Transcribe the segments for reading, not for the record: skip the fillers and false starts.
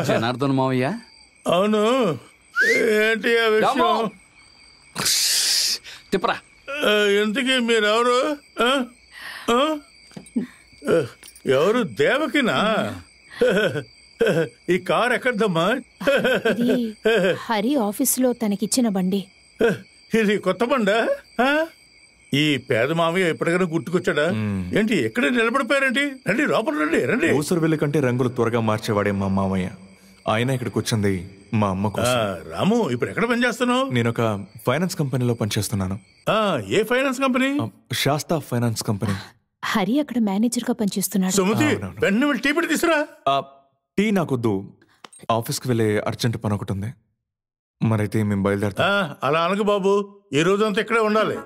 జనార్దన్ మావయ్య. అవును, ఏంటి ఆ విషయం? తిప్పరా. ఇంతకీ మీరెవరు? ఎవరు? దేవకినా? ఈ కార్ ఎక్కడమ్మా? హరి ఆఫీసులో తనకిచ్చిన బండి. ఇది కొత్త బండా? ఈ పేద మామయ్య ఎప్పటికైనా గుర్తుకొచ్చాడా ఏంటి? ఎక్కడే నిలబడిపోయారండి? రండి లోపల రండి. రండి. ఊసరు వెళ్ళి కంటే రంగులు త్వరగా మార్చేవాడే మా మామయ్య. ఆయన ఇక్కడికి వచ్చింది మా అమ్మ కోసం. రాము, ఇప్పుడు ఎక్కడ పని చేస్తున్నావు? నేను ఒక ఫైనాన్స్ కంపెనీలో పనిచేస్తున్నాను. ఏ finance company? Sastha finance company. Hari అక్కడ మేనేజర్ గా పనిచేస్తున్నాడు. సుమతి, వెంటనే టీ పెట్టి తీసురా. టీ నాకొద్దు, ఆఫీస్కి వెళ్ళే అర్జెంట్ పని ఒకటి ఉంది. మరైతే మేము బయలుదేరుతాం. అలా అనకు బాబు, ఈ రోజంతా ఇక్కడే ఉండాలి.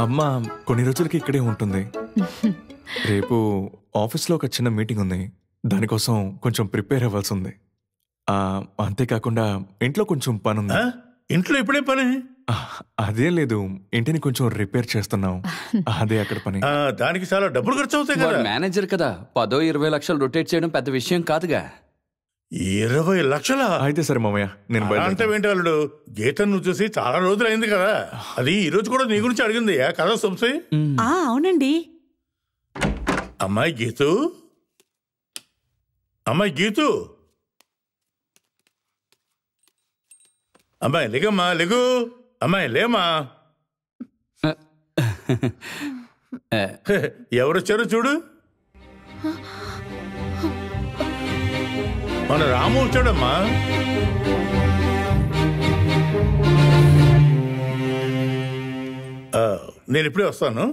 అమ్మ కొన్ని రోజులకి ఇక్కడే ఉంటుంది. రేపు ఆఫీస్లో ఒక చిన్న మీటింగ్ ఉంది, దానికోసం కొంచెం ప్రిపేర్ అవ్వాల్సి ఉంది. అంతేకాకుండా ఇంట్లో కొంచెం పని ఉంది. ఇంట్లో ఇప్పుడే పని? అదేం లేదు, ఇంటిని కొంచెం రిపేర్ చేస్తున్నాం, అదే అక్కడ పని. దానికి చాలా డబ్బులు ఖర్చు అవుతాయి కదా. మేనేజర్ కదా, 10-20 లక్షలు రొటేట్ చేయడం పెద్ద విషయం కాదుగా. 20 లక్షలా? అయితే సరే మామయ్య, నేను అంటే ఏంటి వాళ్ళు? గీతను నువ్వు చూసి చాలా రోజులు అయింది కదా, అది ఈ రోజు కూడా నీ గురించి అడిగింది కదా సొంసీ? అవునండి. అమ్మాయి గీతు, అమ్మాయి గీతు, అమ్మాయి లేగమ్మా, లేగు. అమ్మాయి లేమా. ఎవరొచ్చారో చూడు. మన రాము వచ్చాడమ్మా. నేను ఇప్పుడే వస్తాను.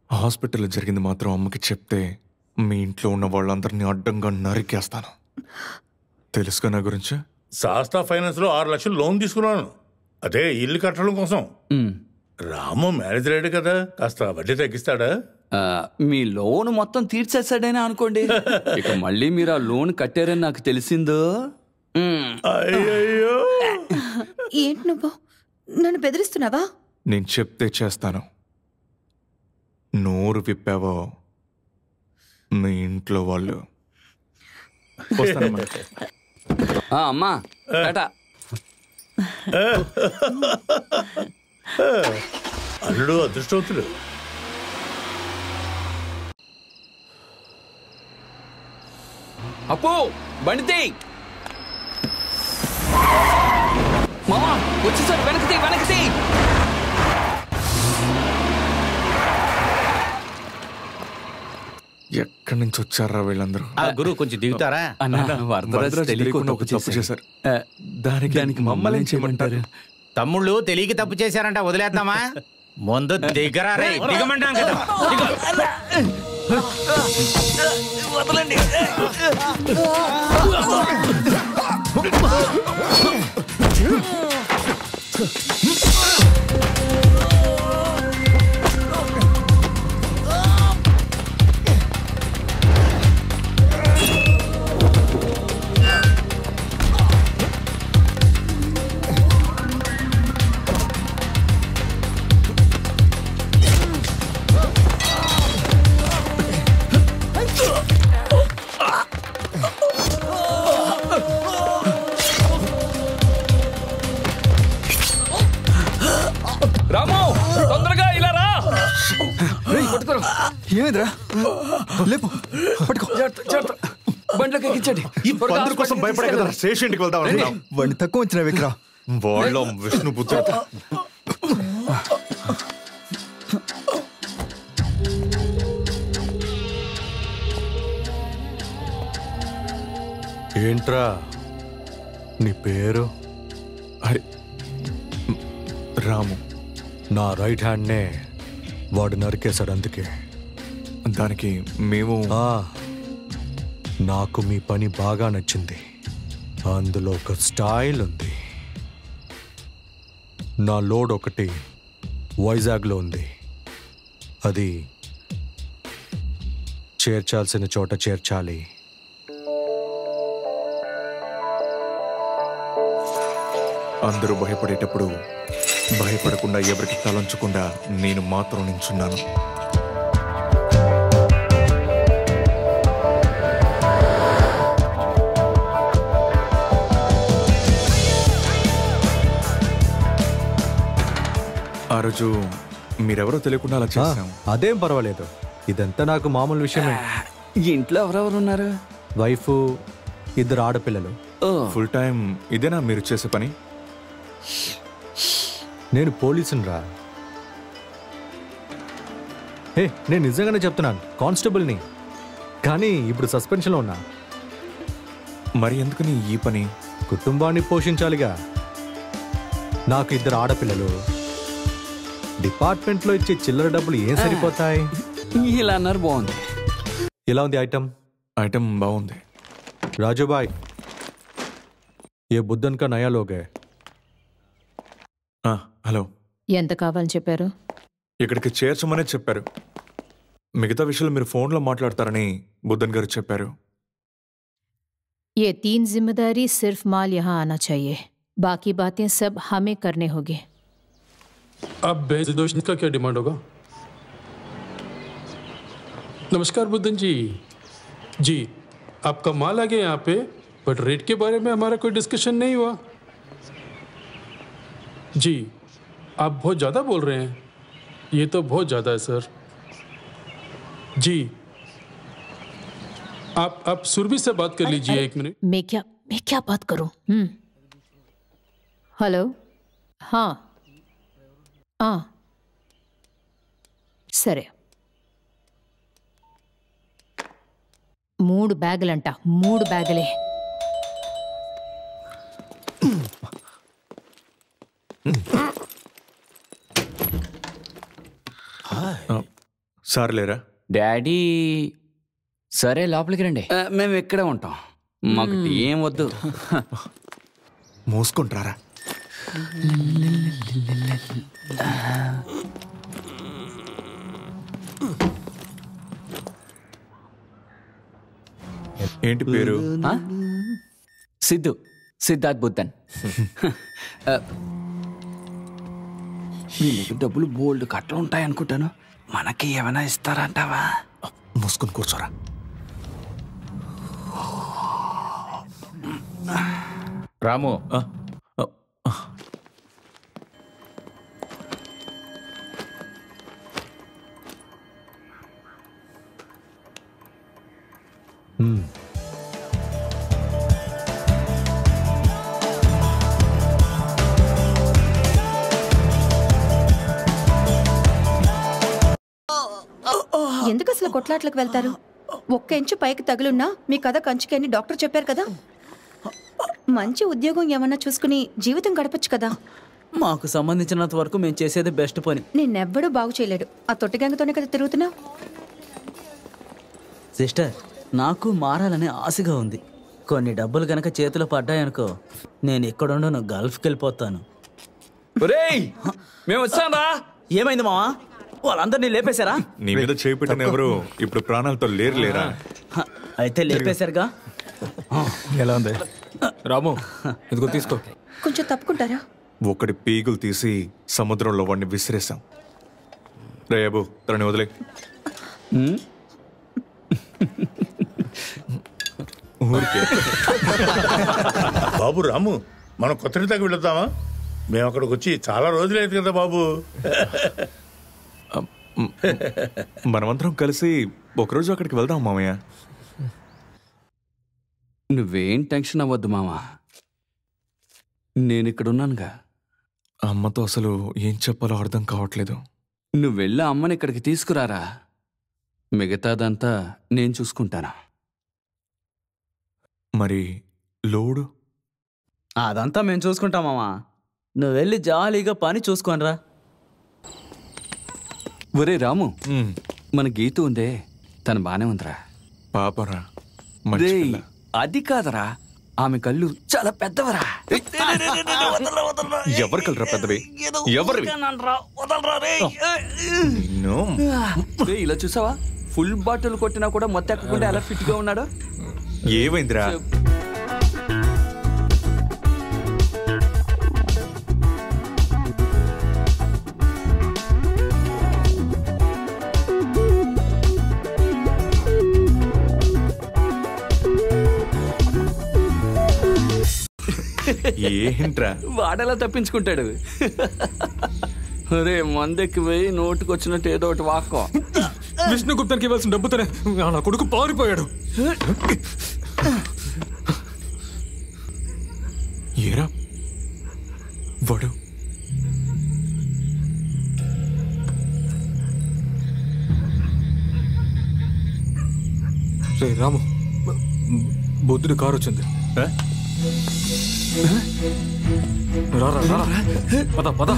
హాస్పిటల్లో జరిగింది మాత్రం అమ్మకి చెప్తే మీ ఇంట్లో ఉన్న వాళ్ళందరినీ అడ్డంగా నరికేస్తాను. తెలుసుగా నా గురించి? శాస్తా ఫైనాన్స్ లో 6 లక్షలు లోన్ తీసుకున్నాను, అదే ఇల్లు కట్టడం కోసం. రాము మేనేజర్ అయ్యాడు కదా, కాస్త వడ్డీ తగ్గిస్తాడా? మీ లోన్ మొత్తం తీర్చేస్తాడని అనుకోండి. ఇక మళ్ళీ మీరు ఆ లోన్ కట్టారని నాకు తెలిసిందో. అయ్యో, ఏంటి నువ్వు నన్ను బెదిరిస్తున్నావా? నేను చెప్తే చేస్తాను. నోరు విప్పావో మీ ఇంట్లో వాళ్ళు. అమ్మా అల్లుడు అదృష్టవంతుడు. అప్పు బండితే మామా వచ్చేసాడు. వెనక్కి వెనక్కి. ఎక్కడి నుంచి వచ్చారా వీళ్ళందరూ? గురువు కొంచెం దిగుతారా? తప్పు చేశారు, దానికి మమ్మల్ని చేయమంటారు. తమ్ముళ్ళు తెలియక తప్పు చేశారంట, వదిలేద్దామా? ముందు దిగరా రే, దిగమంటాం కదా. వదలండి. రాము తొందరగా ఇలా రా. ఏమైందిరా? లేపు, పట్టుకో. బండ్లోకి ఎక్కించండి. అందరి కోసం భయపడే కదా స్టేషన్కి వెళ్దాం. వాడిని తక్కువ వచ్చిన విక్రా వాళ్ళ విష్ణు బుద్ధి. ఏంట్రా నీ పేరు? రాము. నా రైట్ హ్యాండ్నే వాడు నరికేశాడు, అందుకే. దానికి మేము నాకు మీ పని బాగా నచ్చింది, అందులో ఒక స్టైల్ ఉంది. నా లోడ్ ఒకటి వైజాగ్లో ఉంది, అది చేర్చాల్సిన చోట చేర్చాలి. అందరూ భయపడేటప్పుడు భయపడకుండా ఎవరికి తలంచకుండా నేను మాత్రం నించున్నాను. ఆ రోజు మీరెవరో తెలియకుండా అలా చేశాం. అదేం పర్వాలేదు, ఇదంతా నాకు మామూలు విషయమే. ఇంట్లో ఎవరెవరు ఉన్నారు? వైఫ్, 2 ఆడపిల్లలు. ఫుల్ టైం ఇదేనా మీరు చేసే పని? నేను పోలీసుని రా. హే, నేను నిజంగానే చెప్తున్నాను, కానిస్టేబుల్ని. కానీ ఇప్పుడు సస్పెన్షన్లో ఉన్నా. మరి ఎందుకని ఈ పని? కుటుంబాన్ని పోషించాలిగా. నాకు 2 ఆడపిల్లలు. డిపార్ట్మెంట్లో ఇచ్చే చిల్లర డబ్బులు ఏం సరిపోతాయి? ఇలా అన్నారు, బాగుంది. ఎలా ఉంది ఐటమ్? ఐటమ్ బాగుంది. రాజుబాయ్, ఏ బుద్ధన్ కా నయా లోగే. హలో, ఎంత కావాలని చెప్పారు? ఇక్కడికి చేర్చమనే చెప్పారు. మిగతా విషయాలు మీరు ఫోన్లో మాట్లాడతారని బుద్ధన్ గారు చెప్పారు. ये 3 जिम्मेदारी सिर्फ माल यहाँ आना चाहिए, बाकी बातें सब हमें करने होगी. अब बेजोश का क्या डिमांड होगा? नमस्कार बुद्धन जी। जी, आपका माल आ गया यहाँ पे, बट रेट के बारे में हमारा कोई डिस्कशन नहीं हुआ। जी, आप बहुत ज़्यादा बोल रहे हैं, ये तो बहुत ज़्यादा है सर। जी, आप सुरभि से बात कर लीजिए। 1 मिनट। मैं क्या बात करूं? हेलो, हाँ సరే. 3 బ్యాగులంట, 3 బ్యాగులే. సార్ లేరా? డాడీ సరే లోపలికి రండి. మేము ఇక్కడే ఉంటాం, మాకు టీ ఏం వద్దు. మోసుకుంటారా? ఏంటి పేరు? సిద్ధార్థ్ బుద్ధన్. వీళ్ళకి డబ్బులు బోల్డ్ కట్టలు ఉంటాయి అనుకుంటాను. మనకి ఏమైనా ఇస్తారంటావా? మూసుకొని కూర్చోరా. రాము, ఎందుకు అసలు కొట్లాట్లకు వెళ్తారు? 1 ఇంచు పైకి తగులున్నా మీ కథ కంచుకే అని డాక్టర్ చెప్పారు కదా. మంచి ఉద్యోగం ఏమన్నా చూసుకుని జీవితం గడపచ్చు కదా. మాకు సంబంధించినంత వరకు మేము చేసేది బెస్ట్ పని. నిన్నెవ్వడూ బాగు చేయలేడు. ఆ తొట్టి గ్యాంగ్తోనే కదా తిరుగుతున్నావు. సిస్టర్, నాకు మారాలనే ఆశగా ఉంది. కొన్ని డబ్బులు గనక చేతిలో పడ్డాయనుకో, నేను ఎక్కడుండో గల్ఫ్కి వెళ్ళిపోతాను. మేము వచ్చామా? ఏమైంది మావా? వాళ్ళందరినీ లేపేశారా? నీ మీద చేపెట్టిన ఎవరు ఇప్పుడు ప్రాణాలతో లేరా? అయితే లేపేశారుగా. ఎలా ఉంది రాము? ఇదిగో తీసుకో. కొంచెం తప్పుకుంటారా? ఒకటి పీగులు తీసి సముద్రంలో వాడిని విసిరేసాం. రేబు తనని వదిలే. బాబు రాము, మనం కొత్తని దాకా వెళుద్దామా? మేము అక్కడికి వచ్చి చాలా రోజులైంది కదా బాబు. మనమందరం కలిసి ఒకరోజు అక్కడికి వెళ్దాం మామయ్య. నువ్వేం టెన్షన్ అవ్వద్దు మామా, నేను ఇక్కడున్నానుగా. అమ్మతో అసలు ఏం చెప్పాలో అర్థం కావట్లేదు. నువ్వు వెళ్ళి అమ్మని ఇక్కడికి తీసుకురారా, మిగతాదంతా నేను చూసుకుంటాను. మరి లోడు? అదంతా మేము చూసుకుంటాం మామా. నువ్వు వెళ్ళి జాలీగా పని చూసుకోనరా. ఒరే రాము, మన గీత ఉందే, తను బానే ఉందిరా. పాపరా, అది కాదరా, ఆమె కళ్ళు చాలా పెద్దవరా. ఎవరి కలరా పెద్దవి? ఎవరివి? ఇలా చూసావా, ఫుల్ బాటిల్ కొట్టినా కూడా మొత్తం ఎక్కకుండా ఎలా ఫిట్ గా ఉన్నాడు. ఏమైందిరా? ఏంట్రా వాడేలా తప్పించుకుంటాడు. అరే మందెక్కి పోయి నోటుకొచ్చినట్టు ఏదో ఒకటి వాక్కో. విష్ణుగుప్తానికి ఇవ్వాల్సిన డబ్బుతోనే నా కొడుకు పారిపోయాడు. ఏరా వాడు రే రాము, బుద్ధుడి కారు వచ్చింది. రా పద పద.